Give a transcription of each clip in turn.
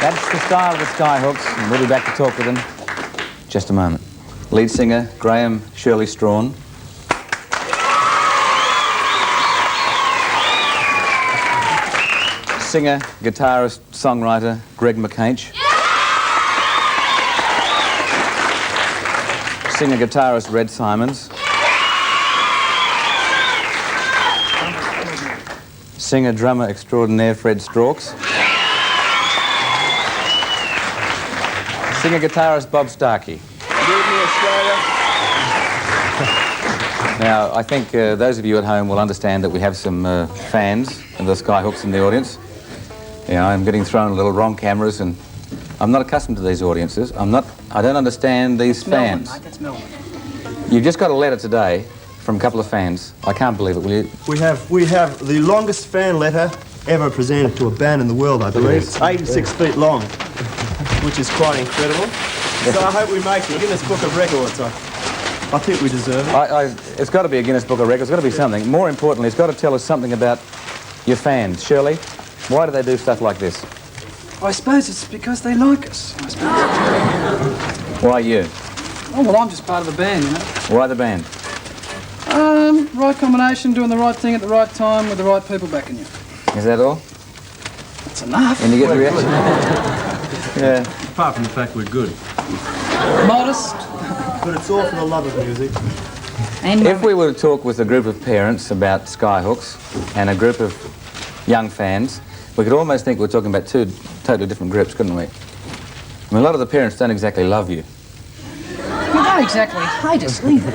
That's the style of the Skyhooks, and we'll be back to talk with them in just a moment. Lead singer, Graham Shirley Strawn. Singer, guitarist, songwriter, Greg McCainch. Singer, guitarist, Red Simons. Singer, drummer extraordinaire, Fred Strauchs. Singer, guitarist, Bob Starkey. Now, I think those of you at home will understand that we have some fans of the Skyhooks in the audience. You know, I'm getting thrown little wrong cameras, and I'm not accustomed to these audiences. I don't understand these fans. Melbourne, mate, that's Melbourne. You've just got a letter today from a couple of fans. I can't believe it, will you? We have the longest fan letter ever presented to a band in the world, I believe. It's 86 feet long, which is quite incredible. So I hope we make the Guinness Book of Records. I think we deserve it. It's got to be a Guinness Book of Records. It's got to be something. More importantly, it's got to tell us something about your fans. Shirley, why do they do stuff like this? I suppose it's because they like us, I suppose. Why you? Oh, well, I'm just part of the band, you know. Why the band? Right combination, doing the right thing at the right time with the right people backing you. Is that all? That's enough. And you get the reaction? Yeah. Apart from the fact we're good. Modest. But it's all for the love of music. And If we were to talk with a group of parents about Skyhooks and a group of young fans, we could almost think we're talking about two totally different groups, couldn't we? I mean, a lot of the parents don't exactly love you. You don't exactly hate us either.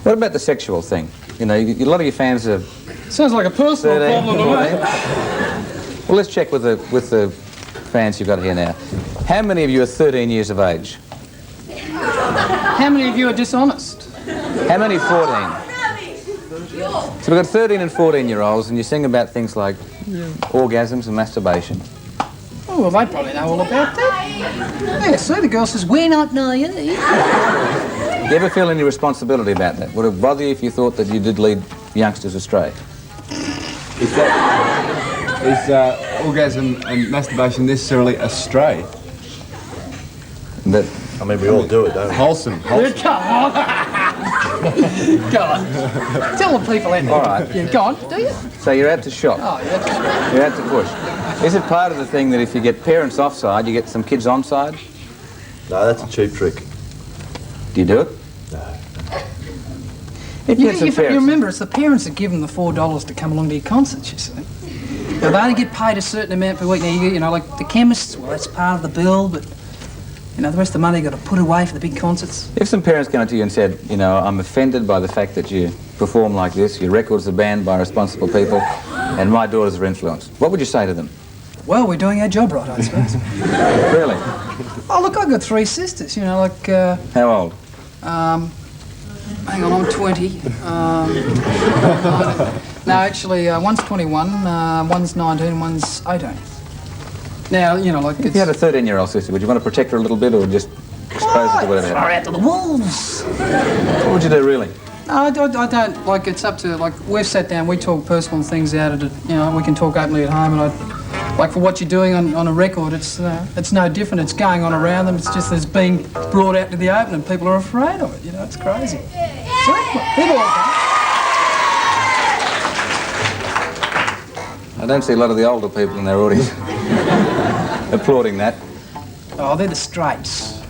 What about the sexual thing? You know, a lot of your fans are... Sounds like a personal 13, problem to me. 14. Well, let's check with the fans you've got here now. How many of you are 13 years of age? How many of you are dishonest? How many 14? So we've got 13 and 14-year-olds, and you sing about things like orgasms and masturbation. Oh, well, they probably know all about that. Yeah, see, the girl says, we're not naive. Do you ever feel any responsibility about that? Would it bother you if you thought that you did lead youngsters astray? Is orgasm and masturbation necessarily astray? That, I mean, we all do it, don't we? Wholesome. Come on. Go on. Tell the people in there. All right. Yeah, go on, do you? so you're out to shop. Oh, yeah. You're out to push. Is it part of the thing that if you get parents offside, you get some kids onside? No, that's a cheap trick. Do you do it? No. If you, You remember, it's the parents that give them the $4 to come along to your concerts, you see. Now, they only get paid a certain amount per week. Now, you know, like the chemists, well, that's part of the bill, but, you know, the rest of the money you've got to put away for the big concerts. If some parents came up to you and said, you know, I'm offended by the fact that you perform like this, your records are banned by responsible people, and my daughters are influenced, what would you say to them? Well, we're doing our job right, I suppose. Really? Oh, look, I've got 3 sisters, you know, like, How old? hang on, I'm 20. No, actually, one's 21, one's 19, one's 18. Now, you know, like If you had a 13-year-old sister, would you want to protect her a little bit or just expose her to whatever? Throw her out to the wolves. What would you do, really? No, I don't, like, it's up to, like, we've sat down, we talk personal things out of it, you know, we can talk openly at home, and like, for what you're doing on a record, it's no different, it's going on around them, it's just it's being brought out to the open and people are afraid of it, you know, it's crazy. So, people like that. I don't see a lot of the older people in their audience applauding that. Oh, they're the straights.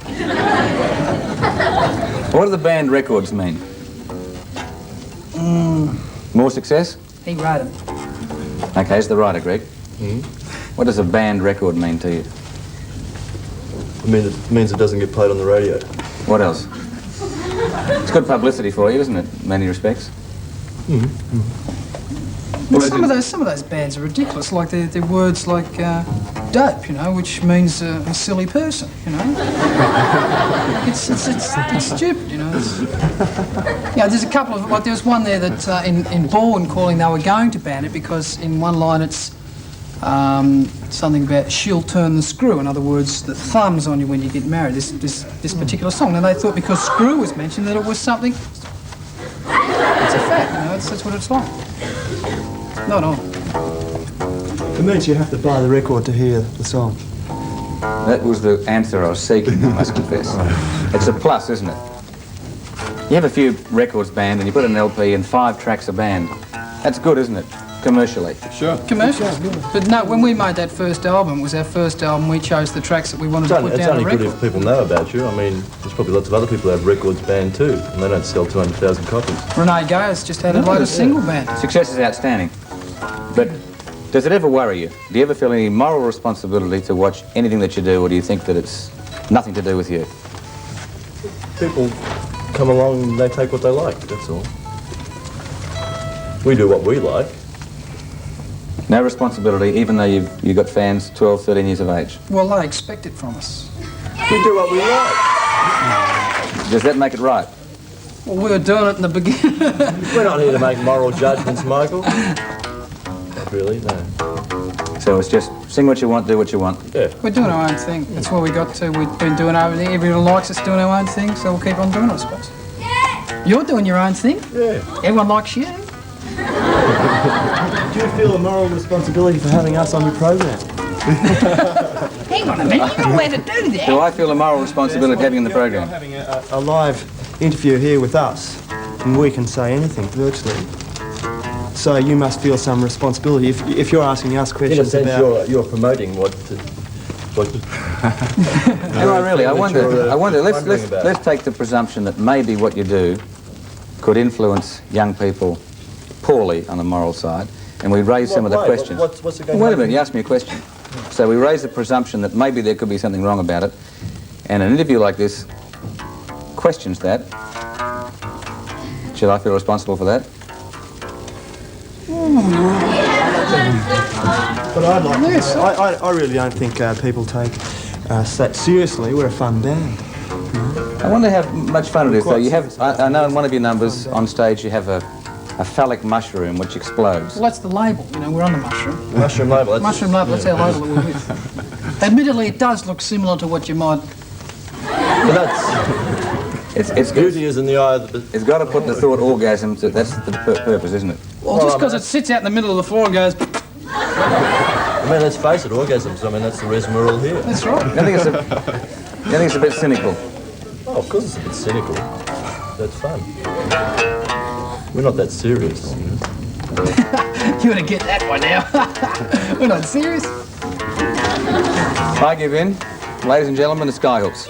What do the band records mean? More success? He wrote them. Okay, it's the writer, Greg. What does a band record mean to you? It means it doesn't get played on the radio. What else? It's good publicity for you, isn't it, in many respects? Well, some of those bands are ridiculous. Like they're words like dope, you know, which means a silly person, you know. It's stupid, you know. Yeah, there's a couple of, like, there was one there that in Bourne calling they were going to ban it because in one line it's something about she'll turn the screw. In other words, the thumb's on you when you get married. This particular song, and they thought because screw was mentioned that it was something. It's a fact, you know. That's what it's like. Not on. It means you have to buy the record to hear the song. That was the answer I was seeking, I must confess. It's a plus, isn't it? You have a few records banned and you put an LP and 5 tracks are banned. That's good, isn't it? Commercially. Sure. Commercial. But no, when we made that first album, it was our first album, we chose the tracks that we wanted to put It's down only the good record. if people know about you. I mean, there's probably lots of other people who have records banned too, and they don't sell 200,000 copies. Renee Gayer's just had a load of single band. Success is outstanding. But does it ever worry you? Do you ever feel any moral responsibility to watch anything that you do, or do you think that it's nothing to do with you? People come along and they take what they like, that's all. We do what we like. No responsibility, even though you've got fans 12, 13 years of age. Well, they expect it from us. We do what we like. Does that make it right? Well, we were doing it in the beginning. We're not here to make moral judgments, Michael. Not really, no. So it's just sing what you want, do what you want. Yeah. We're doing our own thing. That's where we got to. We've been doing our own thing. Everyone likes us doing our own thing, so we'll keep on doing it, I suppose. You're doing your own thing. Yeah. Everyone likes you. Do you feel a moral responsibility for having us on your program? Hang on a minute, you're not allowed to do that. Do I feel a moral responsibility of having in the You're program? having a live interview here with us, and we can say anything virtually. So you must feel some responsibility if you're asking us In a questions sense, about. you're promoting what Do I really? I wonder. wondering about. Let's take the presumption that maybe what you do could influence young people poorly on the moral side, and we raise some of the questions. What's it going Wait a to minute, you asked me a question. So we raise the presumption that maybe there could be something wrong about it, and an interview like this questions that. Should I feel responsible for that? But I'd like to know. I really don't think people take us that seriously. We're a fun band. I wonder how much fun it is, though. You have, I know in one of your numbers on stage you have a phallic mushroom which explodes. Well, that's the label, you know, we're on the mushroom. Mushroom label. That's Mushroom label, that's our label that we're with. Admittedly, it does look similar to what you might... But that's It's beauty is in the eye of the. It's got to put the thought orgasm to, that's the purpose, isn't it? Well, just because it sits out in the middle of the floor and goes... I mean, let's face it, orgasms. I mean, that's the reason we're all here. That's right. I think it's a bit cynical. Oh, of course, it's a bit cynical. That's fun. We're not that serious. You know? You want to get that one now. We're not serious. I give in. Ladies and gentlemen, the Skyhooks.